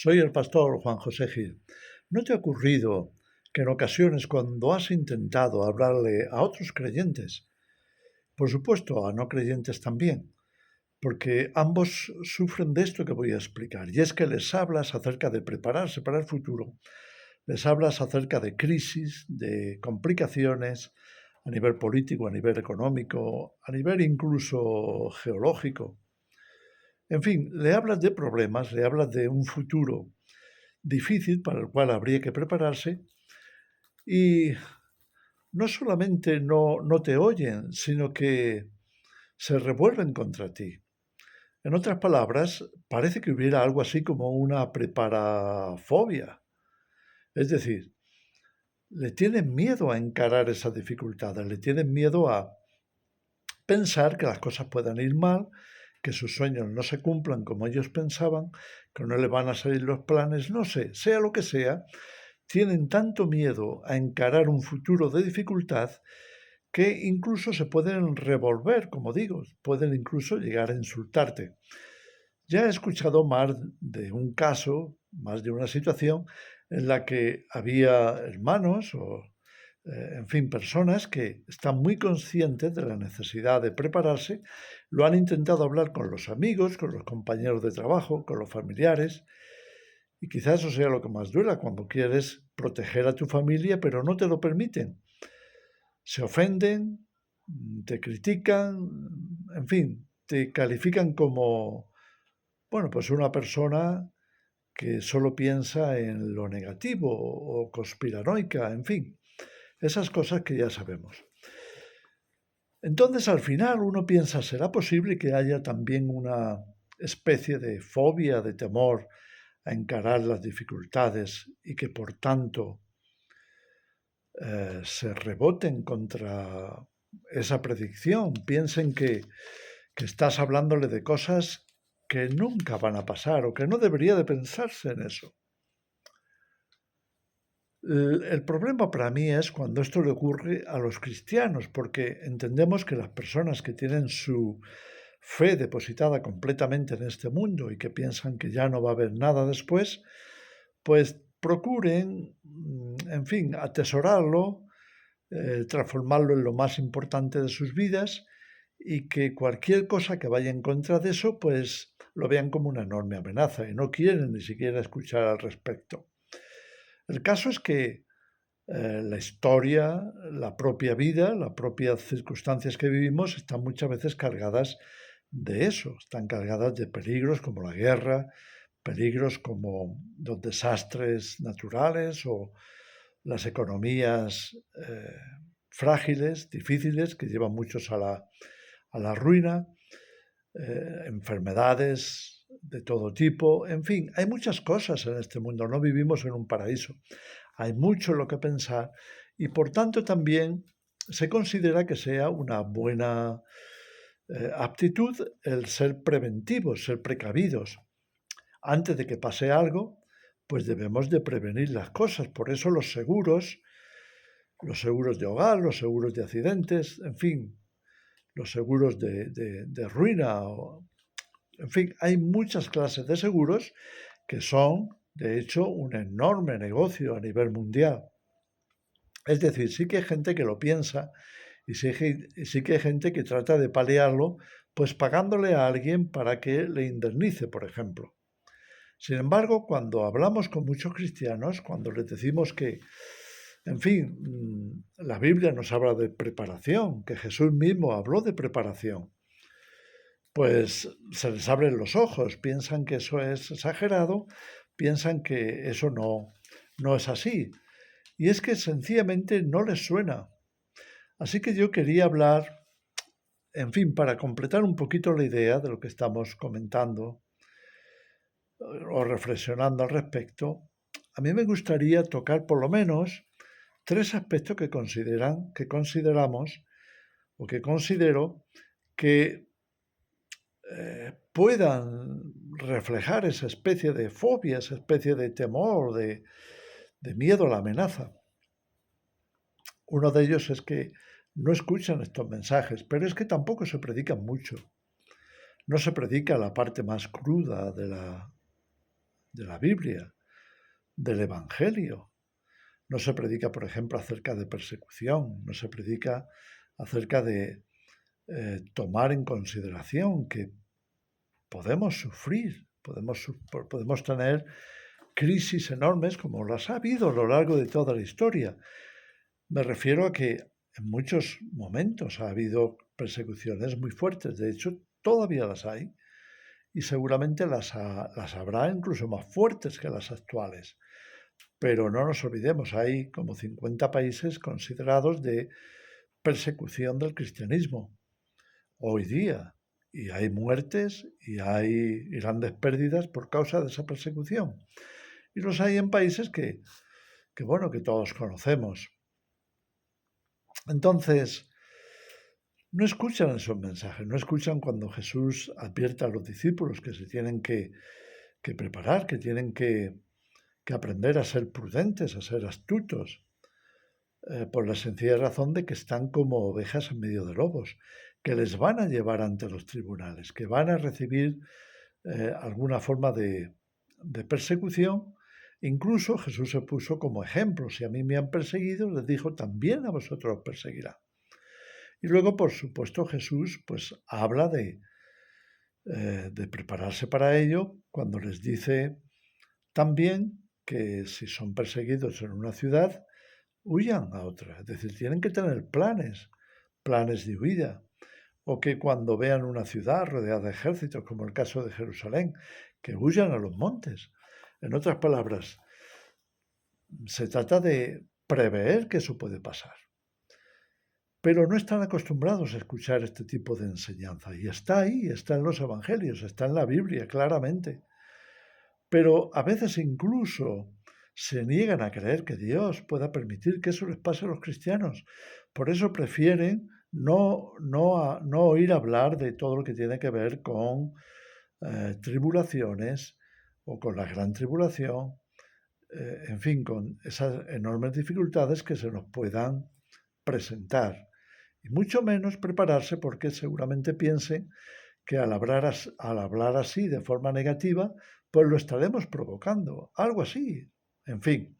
Soy el pastor Juan José Gil. ¿No te ha ocurrido que en ocasiones cuando has intentado hablarle a otros creyentes, por supuesto a no creyentes también, porque ambos sufren de esto que voy a explicar, y es que les hablas acerca de prepararse para el futuro, les hablas acerca de crisis, de complicaciones a nivel político, a nivel económico, a nivel incluso geológico? En fin, le hablas de problemas, le hablas de un futuro difícil para el cual habría que prepararse y no solamente no te oyen, sino que se revuelven contra ti. En otras palabras, parece que hubiera algo así como una preparafobia. Es decir, le tienen miedo a encarar esas dificultades, le tienen miedo a pensar que las cosas puedan ir mal, que sus sueños no se cumplan como ellos pensaban, que no le van a salir los planes, no sé, sea lo que sea, tienen tanto miedo a encarar un futuro de dificultad que incluso se pueden revolver, como digo, pueden incluso llegar a insultarte. Ya he escuchado más de un caso, más de una situación en la que había hermanos o, en fin, personas que están muy conscientes de la necesidad de prepararse, lo han intentado hablar con los amigos, con los compañeros de trabajo, con los familiares, y quizás eso sea lo que más duela cuando quieres proteger a tu familia, pero no te lo permiten. Se ofenden, te critican, en fin, te califican como, bueno, pues una persona que solo piensa en lo negativo o conspiranoica, en fin, esas cosas que ya sabemos. Entonces, al final, uno piensa, ¿será posible que haya también una especie de fobia, de temor a encarar las dificultades y que por tanto se reboten contra esa predicción, piensen que estás hablándole de cosas que nunca van a pasar o que no debería de pensarse en eso? El problema para mí es cuando esto le ocurre a los cristianos, porque entendemos que las personas que tienen su fe depositada completamente en este mundo y que piensan que ya no va a haber nada después, pues procuren, en fin, atesorarlo, transformarlo en lo más importante de sus vidas y que cualquier cosa que vaya en contra de eso, pues lo vean como una enorme amenaza y no quieren ni siquiera escuchar al respecto. El caso es que la historia, la propia vida, las propias circunstancias que vivimos están muchas veces cargadas de eso, están cargadas de peligros como la guerra, peligros como los desastres naturales o las economías frágiles, difíciles, que llevan muchos a la ruina, enfermedades de todo tipo, en fin, hay muchas cosas en este mundo, no vivimos en un paraíso, hay mucho en lo que pensar y por tanto también se considera que sea una buena aptitud el ser preventivos, ser precavidos. Antes de que pase algo, pues debemos de prevenir las cosas. Por eso los seguros de hogar, los seguros de accidentes, en fin, los seguros de ruina, en fin, hay muchas clases de seguros que son, de hecho, un enorme negocio a nivel mundial. Es decir, sí que hay gente que lo piensa y sí que hay gente que trata de paliarlo, pues pagándole a alguien para que le indemnice, por ejemplo. Sin embargo, cuando hablamos con muchos cristianos, cuando les decimos que, en fin, la Biblia nos habla de preparación, que Jesús mismo habló de preparación, pues se les abren los ojos, piensan que eso es exagerado, piensan que eso no es así. Y es que sencillamente no les suena. Así que yo quería hablar, en fin, para completar un poquito la idea de lo que estamos comentando o reflexionando al respecto, a mí me gustaría tocar por lo menos tres aspectos que consideramos o que considero que puedan reflejar esa especie de fobia, esa especie de temor, de miedo a la amenaza. Uno de ellos es que no escuchan estos mensajes, pero es que tampoco se predican mucho. No se predica la parte más cruda de la Biblia, del Evangelio. No se predica, por ejemplo, acerca de persecución, no se predica acerca de tomar en consideración que podemos sufrir, podemos tener crisis enormes como las ha habido a lo largo de toda la historia. Me refiero a que en muchos momentos ha habido persecuciones muy fuertes, de hecho todavía las hay y seguramente las habrá incluso más fuertes que las actuales. Pero no nos olvidemos, hay como 50 países considerados de persecución del cristianismo hoy día. Y hay muertes y hay grandes pérdidas por causa de esa persecución. Y los hay en países que todos conocemos. Entonces, no escuchan esos mensajes, no escuchan cuando Jesús advierte a los discípulos que se tienen que preparar, que tienen que aprender a ser prudentes, a ser astutos, por la sencilla razón de que están como ovejas en medio de lobos, que les van a llevar ante los tribunales, que van a recibir alguna forma de persecución. Incluso Jesús se puso como ejemplo: si a mí me han perseguido, les dijo, también a vosotros os perseguirán. Y luego, por supuesto, Jesús pues habla de prepararse para ello cuando les dice también que si son perseguidos en una ciudad, huyan a otra. Es decir, tienen que tener planes de huida. O que cuando vean una ciudad rodeada de ejércitos, como el caso de Jerusalén, que huyan a los montes. En otras palabras, se trata de prever que eso puede pasar. Pero no están acostumbrados a escuchar este tipo de enseñanza. Y está ahí, está en los evangelios, está en la Biblia, claramente. Pero a veces incluso se niegan a creer que Dios pueda permitir que eso les pase a los cristianos. Por eso prefieren no oír hablar de todo lo que tiene que ver con tribulaciones o con la gran tribulación, en fin, con esas enormes dificultades que se nos puedan presentar. Y mucho menos prepararse porque seguramente piensen que al hablar así de forma negativa, pues lo estaremos provocando, algo así. En fin,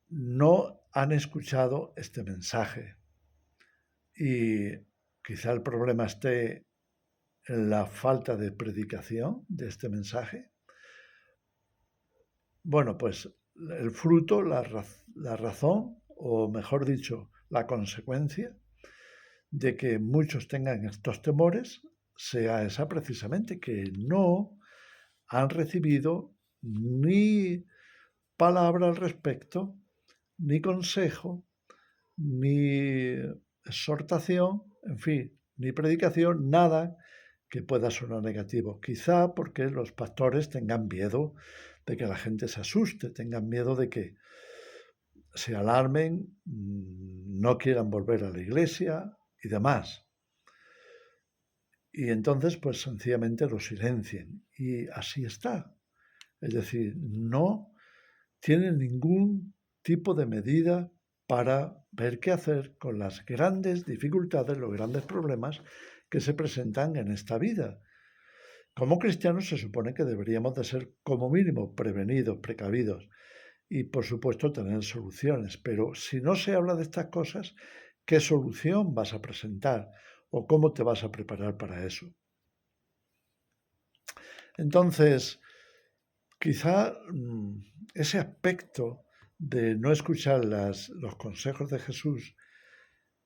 no han escuchado este mensaje y quizá el problema esté en la falta de predicación de este mensaje. Bueno, pues el fruto, la razón, o mejor dicho, la consecuencia de que muchos tengan estos temores sea esa precisamente, que no han recibido ni palabra al respecto, ni consejo, ni exhortación, en fin, ni predicación, nada que pueda sonar negativo. Quizá porque los pastores tengan miedo de que la gente se asuste, tengan miedo de que se alarmen, no quieran volver a la iglesia y demás. Y entonces, pues sencillamente lo silencien. Y así está. Es decir, no tienen ningún tipo de medida para ver qué hacer con las grandes dificultades, los grandes problemas que se presentan en esta vida. Como cristianos se supone que deberíamos de ser como mínimo prevenidos, precavidos y por supuesto tener soluciones. Pero si no se habla de estas cosas, ¿qué solución vas a presentar o cómo te vas a preparar para eso? Entonces, quizá ese aspecto de no escuchar los consejos de Jesús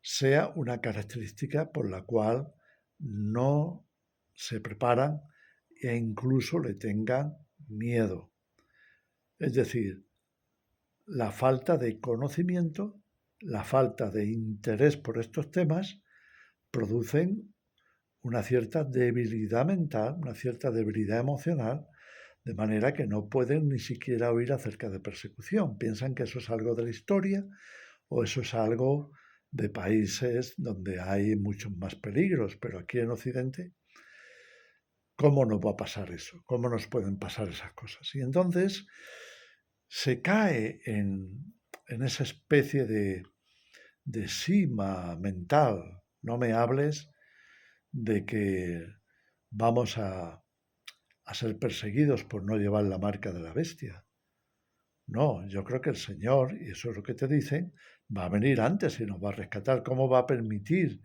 sea una característica por la cual no se preparan e incluso le tengan miedo. Es decir, la falta de conocimiento, la falta de interés por estos temas producen una cierta debilidad mental, una cierta debilidad emocional, de manera que no pueden ni siquiera oír acerca de persecución. Piensan que eso es algo de la historia o eso es algo de países donde hay muchos más peligros, pero aquí en Occidente, ¿cómo nos va a pasar eso? ¿Cómo nos pueden pasar esas cosas? Y entonces se cae en esa especie de sima mental. No me hables de que vamos a a ser perseguidos por no llevar la marca de la bestia. No, yo creo que el Señor, y eso es lo que te dicen, va a venir antes y nos va a rescatar. ¿Cómo va a permitir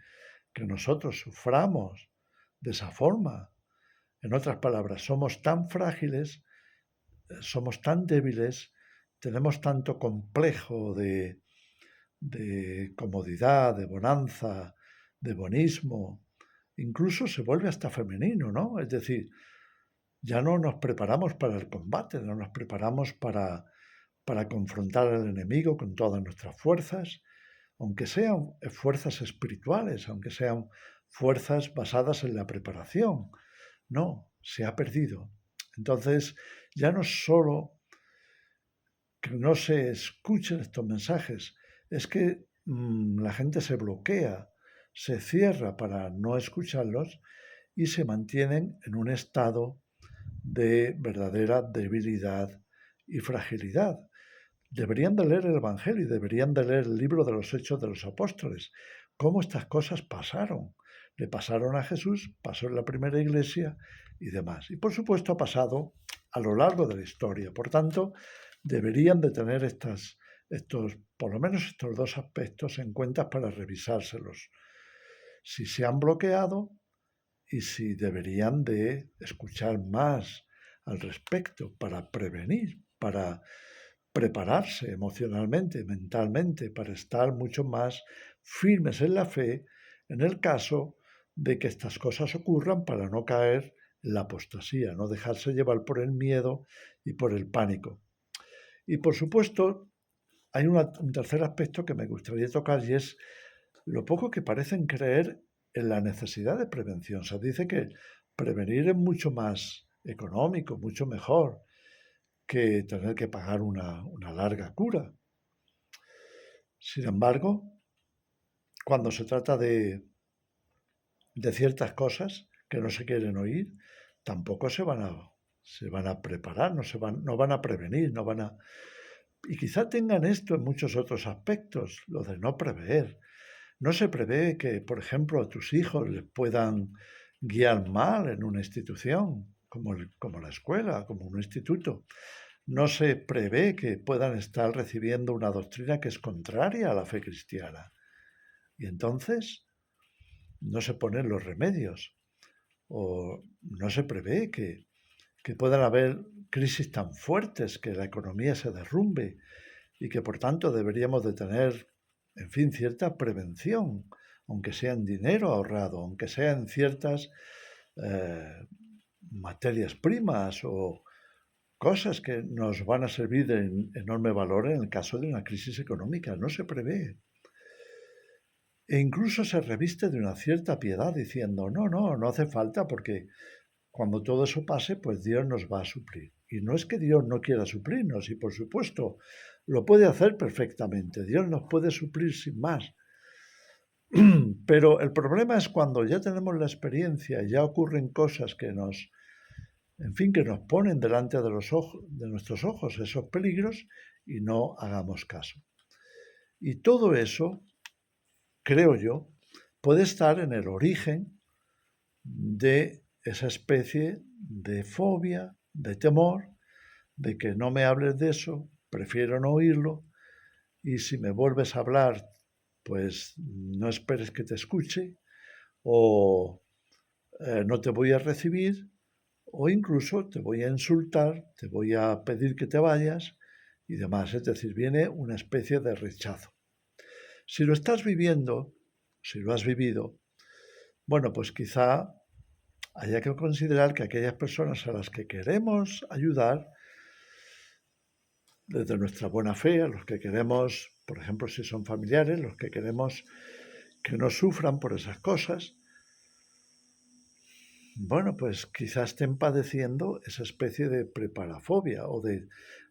que nosotros suframos de esa forma? En otras palabras, somos tan frágiles, somos tan débiles, tenemos tanto complejo de comodidad, de bonanza, de bonismo, incluso se vuelve hasta femenino, ¿no? Es decir, ya no nos preparamos para el combate, no nos preparamos para confrontar al enemigo con todas nuestras fuerzas, aunque sean fuerzas espirituales, aunque sean fuerzas basadas en la preparación. No, se ha perdido. Entonces, ya no solo que no se escuchen estos mensajes, es que la gente se bloquea, se cierra para no escucharlos y se mantienen en un estado de verdadera debilidad y fragilidad. Deberían de leer el Evangelio, deberían de leer el libro de los Hechos de los Apóstoles, cómo estas cosas pasaron. Le pasaron a Jesús, pasó en la primera iglesia y demás. Y por supuesto ha pasado a lo largo de la historia. Por tanto, deberían de tener por lo menos estos dos aspectos en cuenta para revisárselos. Si se han bloqueado y si deberían de escuchar más al respecto para prevenir, para prepararse emocionalmente, mentalmente, para estar mucho más firmes en la fe en el caso de que estas cosas ocurran, para no caer en la apostasía, no dejarse llevar por el miedo y por el pánico. Y por supuesto, hay un tercer aspecto que me gustaría tocar, y es lo poco que parecen creer en la necesidad de prevención. Se dice que prevenir es mucho más económico, mucho mejor que tener que pagar una larga cura. Sin embargo, cuando se trata de ciertas cosas que no se quieren oír, tampoco se van a preparar, no van a prevenir, no van a... Y quizá tengan esto en muchos otros aspectos, lo de no prever. No se prevé que, por ejemplo, a tus hijos les puedan guiar mal en una institución, como la escuela, como un instituto. No se prevé que puedan estar recibiendo una doctrina que es contraria a la fe cristiana. Y entonces no se ponen los remedios. O no se prevé que puedan haber crisis tan fuertes que la economía se derrumbe y que por tanto deberíamos de tener, en fin, cierta prevención, aunque sea en dinero ahorrado, aunque sea en ciertas materias primas o cosas que nos van a servir de enorme valor en el caso de una crisis económica. No se prevé. E incluso se reviste de una cierta piedad diciendo, no hace falta porque cuando todo eso pase, pues Dios nos va a suplir. Y no es que Dios no quiera suplirnos, y por supuesto lo puede hacer perfectamente. Dios nos puede suplir sin más. Pero el problema es cuando ya tenemos la experiencia y ya ocurren cosas que en fin, que nos ponen delante de nuestros ojos esos peligros y no hagamos caso. Y todo eso, creo yo, puede estar en el origen de esa especie de fobia, de temor, de que no me hables de eso, prefiero no oírlo, y si me vuelves a hablar, pues no esperes que te escuche, o no te voy a recibir, o incluso te voy a insultar, te voy a pedir que te vayas y demás. Es decir, viene una especie de rechazo. Si lo estás viviendo, si lo has vivido, bueno, pues quizá haya que considerar que aquellas personas a las que queremos ayudar, desde nuestra buena fe, a los que queremos, por ejemplo, si son familiares, los que queremos que no sufran por esas cosas, bueno, pues quizás estén padeciendo esa especie de preparafobia o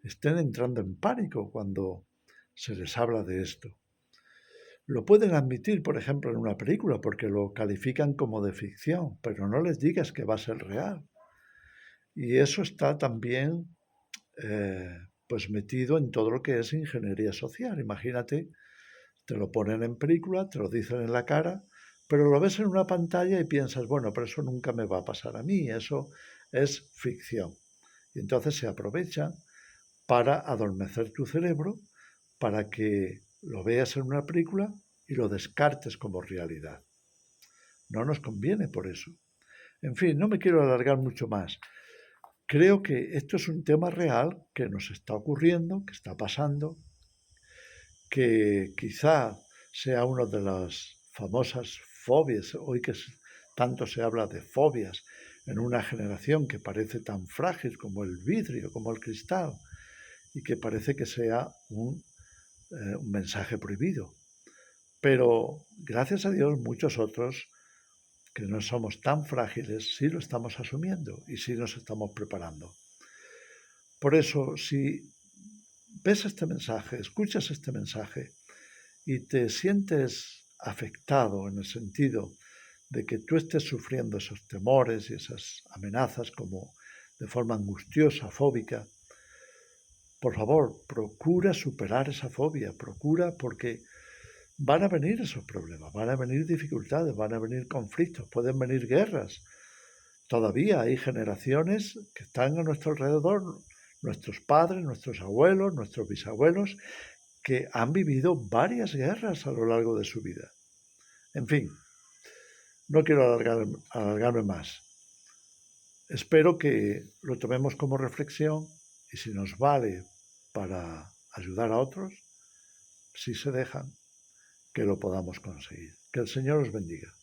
estén entrando en pánico cuando se les habla de esto. Lo pueden admitir, por ejemplo, en una película porque lo califican como de ficción, pero no les digas que va a ser real. Y eso está también pues metido en todo lo que es ingeniería social. Imagínate, te lo ponen en película, te lo dicen en la cara, pero lo ves en una pantalla y piensas, bueno, pero eso nunca me va a pasar a mí, eso es ficción. Y entonces se aprovechan para adormecer tu cerebro, para que lo veas en una película y lo descartes como realidad. No nos conviene por eso. En fin, no me quiero alargar mucho más. Creo que esto es un tema real que nos está ocurriendo, que está pasando, que quizá sea una de las famosas fobias, hoy que tanto se habla de fobias en una generación que parece tan frágil como el vidrio, como el cristal, y que parece que sea un mensaje prohibido. Pero gracias a Dios muchos otros que no somos tan frágiles sí lo estamos asumiendo y sí nos estamos preparando. Por eso, si ves este mensaje, escuchas este mensaje y te sientes afectado en el sentido de que tú estés sufriendo esos temores y esas amenazas como de forma angustiosa, fóbica, por favor, procura superar esa fobia, procura porque van a venir esos problemas, van a venir dificultades, van a venir conflictos, pueden venir guerras. Todavía hay generaciones que están a nuestro alrededor, nuestros padres, nuestros abuelos, nuestros bisabuelos, que han vivido varias guerras a lo largo de su vida. En fin, no quiero alargarme más. Espero que lo tomemos como reflexión y si nos vale para ayudar a otros, si se dejan, que lo podamos conseguir. Que el Señor os bendiga.